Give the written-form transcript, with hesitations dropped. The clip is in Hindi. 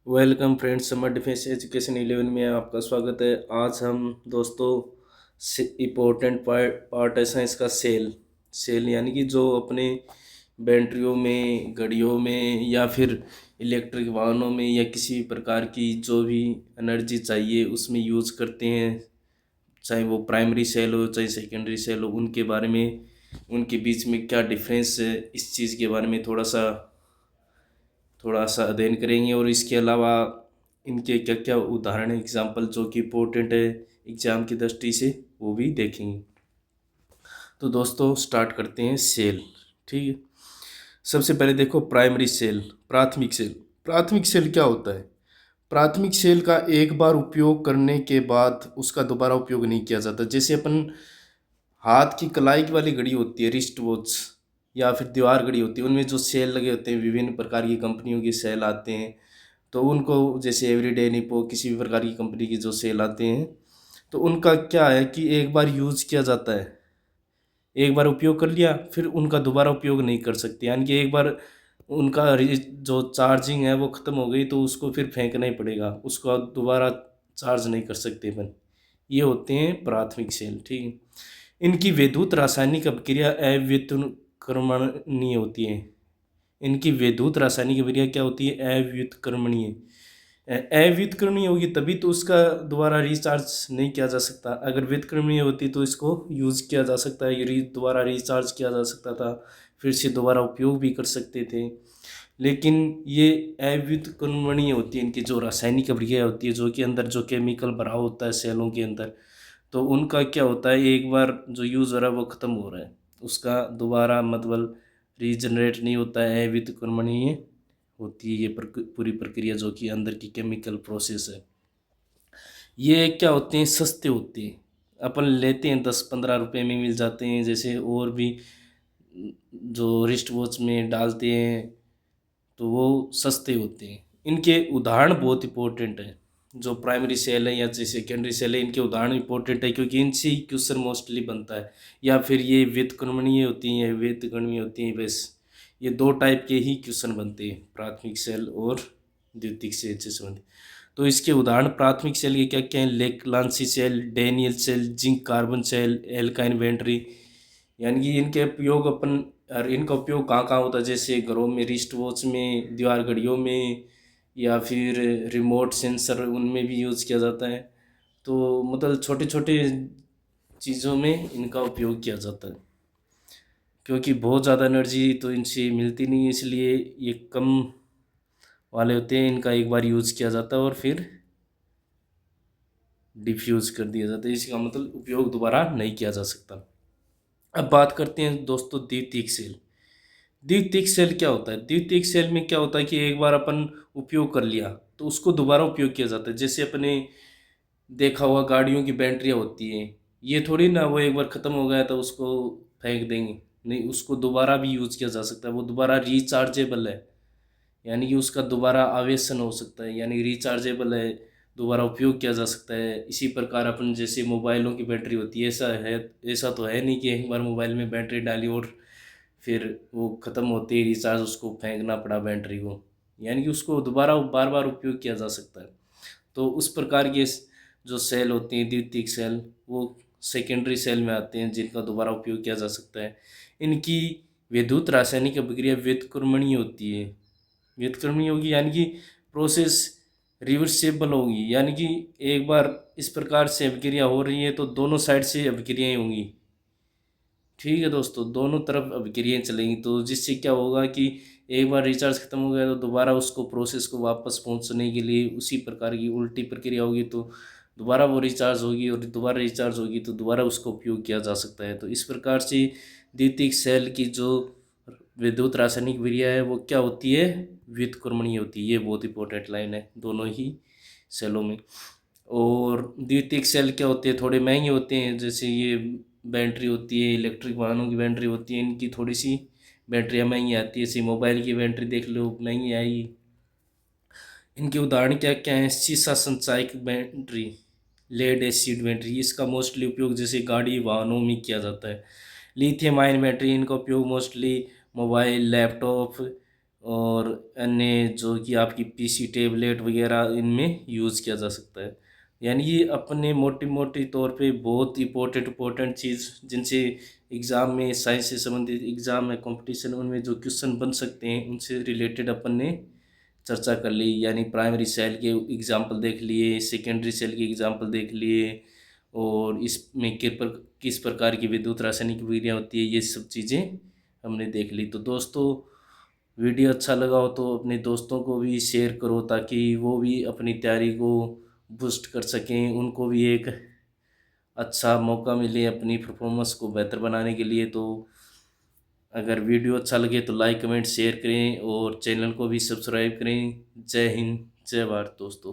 Welcome friends, summer defence education 11 में आपका स्वागत है। आज हम दोस्तों इम्पोर्टेंट पार्ट है साइंस का सेल यानी कि जो अपने बैटरियों में, घड़ियों में या फिर इलेक्ट्रिक वाहनों में या किसी भी प्रकार की जो भी एनर्जी चाहिए उसमें यूज़ करते हैं। चाहे वो प्राइमरी सेल हो चाहे सेकेंडरी सेल हो, उनके बारे में, उनके बीच में क्या डिफरेंस है, इस चीज़ के बारे में थोड़ा सा अध्ययन करेंगे। और इसके अलावा इनके क्या क्या उदाहरण एग्जाम्पल जो कि इम्पोर्टेंट है एग्ज़ाम की दृष्टि से, वो भी देखेंगे। तो दोस्तों स्टार्ट करते हैं सेल। ठीक है, सबसे पहले देखो प्राइमरी सेल, प्राथमिक सेल। प्राथमिक सेल क्या होता है? प्राथमिक सेल का एक बार उपयोग करने के बाद उसका दोबारा उपयोग नहीं किया जाता। जैसे अपन हाथ की कलाई वाली घड़ी होती है, रिस्ट वॉच, या फिर दीवार घड़ी होती है, उनमें जो सेल लगे होते हैं, विभिन्न प्रकार की कंपनियों के सेल आते हैं। तो उनको जैसे एवरीडे निपो, किसी भी प्रकार की कंपनी की जो सेल आते हैं, तो उनका क्या है कि एक बार यूज़ किया जाता है, एक बार उपयोग कर लिया, फिर उनका दोबारा उपयोग नहीं कर सकते। यानी कि एक बार उनका जो चार्जिंग है वो ख़त्म हो गई तो उसको फिर फेंकना ही पड़ेगा, उसको दोबारा चार्ज नहीं कर सकते अपन। ये होते हैं प्राथमिक सेल। ठीक है, इनकी विद्युत रासायनिक अभिक्रिया अव्युत्क्रमणीय होती है। इनकी विद्युत रासायनिक अभिक्रिया क्या होती है? अव्युत्क्रमणीय। अव्युत्क्रमणीय होगी तभी तो उसका दोबारा रिचार्ज नहीं किया जा सकता। अगर व्युत्क्रमणीय होती तो इसको यूज़ किया जा सकता है, दोबारा रिचार्ज किया जा सकता था, फिर से दोबारा उपयोग भी कर सकते थे। लेकिन ये अव्युत्क्रमणीय होती है, इनकी जो रासायनिक अभिक्रिया होती है, जो कि अंदर जो केमिकल भरा होता है सेलों के अंदर, तो उनका क्या होता है, एक बार जो यूज़ हो रहा है वो ख़त्म हो रहा है, उसका दोबारा मतलब रीजनरेट नहीं होता है, अव्युत्क्रमणीय होती है ये पूरी प्रक्रिया जो कि अंदर की केमिकल प्रोसेस है। ये क्या होते हैं, सस्ते होते हैं, अपन लेते हैं 10-15 रुपए में मिल जाते हैं। जैसे और भी जो रिस्ट वॉच में डालते हैं तो वो सस्ते होते हैं। इनके उदाहरण बहुत इंपॉर्टेंट है। जो प्राइमरी सेल है या जैसे सेकेंडरी सेल है, इनके उदाहरण इंपॉर्टेंट है क्योंकि इनसे ही क्वेश्चन मोस्टली बनता है। या फिर ये व्युत्क्रमणीय होती हैं, व्युत्क्रमणीय होती हैं, बस ये दो टाइप के ही क्वेश्चन बनते हैं, प्राथमिक सेल और द्वितीयक सेल से संबंधित। तो इसके उदाहरण प्राथमिक सेल के क्या क्या हैं? Leclanche cell, Daniell cell, zinc carbon cell, एल्काइन बैटरी। यानी कि इनके उपयोग अपन, और इनका उपयोग कहाँ कहाँ होता है? जैसे घरों में, रिस्ट वॉच में, दीवार घड़ियों में, या फिर रिमोट सेंसर, उनमें भी यूज़ किया जाता है। तो मतलब छोटे छोटे चीज़ों में इनका उपयोग किया जाता है। क्योंकि बहुत ज़्यादा एनर्जी तो इनसे मिलती नहीं है, इसलिए ये कम वाले होते हैं, इनका एक बार यूज़ किया जाता है और फिर डिफ्यूज़ कर दिया जाता है। इसका मतलब उपयोग दोबारा नहीं किया जा सकता। अब बात करते हैं दोस्तों द्वितीयक सेल। द्वितीयक सेल क्या होता है? द्वितीयक सेल में क्या होता है कि एक बार अपन उपयोग कर लिया तो उसको दोबारा उपयोग किया जाता है। जैसे अपने देखा हुआ गाड़ियों की बैटरियाँ होती हैं, ये थोड़ी ना वो एक बार ख़त्म हो गया तो उसको फेंक देंगे, नहीं, उसको दोबारा भी यूज़ किया जा सकता है, वो दोबारा रिचार्जेबल है। यानी कि उसका दोबारा आवेशन हो सकता है, यानी रिचार्जेबल है, दोबारा उपयोग किया जा सकता है। इसी प्रकार अपन जैसे मोबाइलों की बैटरी होती है, ऐसा तो है नहीं कि एक बार मोबाइल में बैटरी डाली और फिर वो ख़त्म होते ही रिचार्ज उसको फेंकना पड़ा बैटरी को। यानी कि उसको दोबारा बार बार उपयोग किया जा सकता है। तो उस प्रकार के जो सेल होती हैं द्वितीयक सेल, वो सेकेंडरी सेल में आते हैं जिनका दोबारा उपयोग किया जा सकता है। इनकी विद्युत रासायनिक अभिक्रिया व्युत्क्रमणीय होती है। व्युत्क्रमणीय होगी यानी कि प्रोसेस रिवर्सेबल होगी, यानी कि एक बार इस प्रकार से अभिक्रिया हो रही है तो दोनों साइड से अभिक्रियाएँ होंगी। ठीक है दोस्तों, दोनों तरफ अभिक्रियाएँ चलेंगी, तो जिससे क्या होगा कि एक बार रिचार्ज खत्म हो गया तो दोबारा उसको प्रोसेस को वापस पहुंचने के लिए उसी प्रकार की उल्टी प्रक्रिया होगी, तो दोबारा वो रिचार्ज होगी, और दोबारा रिचार्ज होगी तो दोबारा उसका उपयोग किया जा सकता है। तो इस प्रकार से द्वितीयक सेल की जो विद्युत रासायनिक क्रिया है वो क्या होती है? व्युत्क्रमणीय होती है। ये बहुत इंपॉर्टेंट लाइन है दोनों ही सेलों में। और द्वितीयक सेल क्या होते हैं? थोड़े महंगे होते हैं। जैसे ये बैटरी होती है, इलेक्ट्रिक वाहनों की बैटरी होती है, इनकी थोड़ी सी बैटरियाँ महंगी आती है। जैसे मोबाइल की बैटरी देख लो, महंगी आएगी। इनके उदाहरण क्या क्या हैं? सीसा संचायक बैटरी, लेड एसिड बैटरी, इसका मोस्टली उपयोग जैसे गाड़ी वाहनों में किया जाता है। लिथियम आयन बैटरी, इनका उपयोग मोस्टली मोबाइल, लैपटॉप और अन्य जो कि आपकी पीसी टैबलेट वगैरह इनमें यूज़ किया जा सकता है। यानी ये अपने मोटी मोटी तौर पे बहुत इम्पोर्टेंट चीज़ जिनसे एग्ज़ाम में साइंस से संबंधित एग्ज़ाम में कंपटीशन उनमें जो क्वेश्चन बन सकते हैं उनसे रिलेटेड अपन ने चर्चा कर ली। यानी प्राइमरी सेल के एग्जाम्पल देख लिए, सेकेंडरी सेल के एग्जाम्पल देख लिए, और इसमें किस प्रकार की विद्युत रासायनिक विक्रिया होती है, ये सब चीज़ें हमने देख ली। तो दोस्तों वीडियो अच्छा लगा हो तो अपने दोस्तों को भी शेयर करो ताकि वो भी अपनी तैयारी को बूस्ट कर सकें, उनको भी एक अच्छा मौका मिले अपनी परफॉर्मेंस को बेहतर बनाने के लिए। तो अगर वीडियो अच्छा लगे तो लाइक कमेंट शेयर करें और चैनल को भी सब्सक्राइब करें। जय हिंद, जय भारत दोस्तों।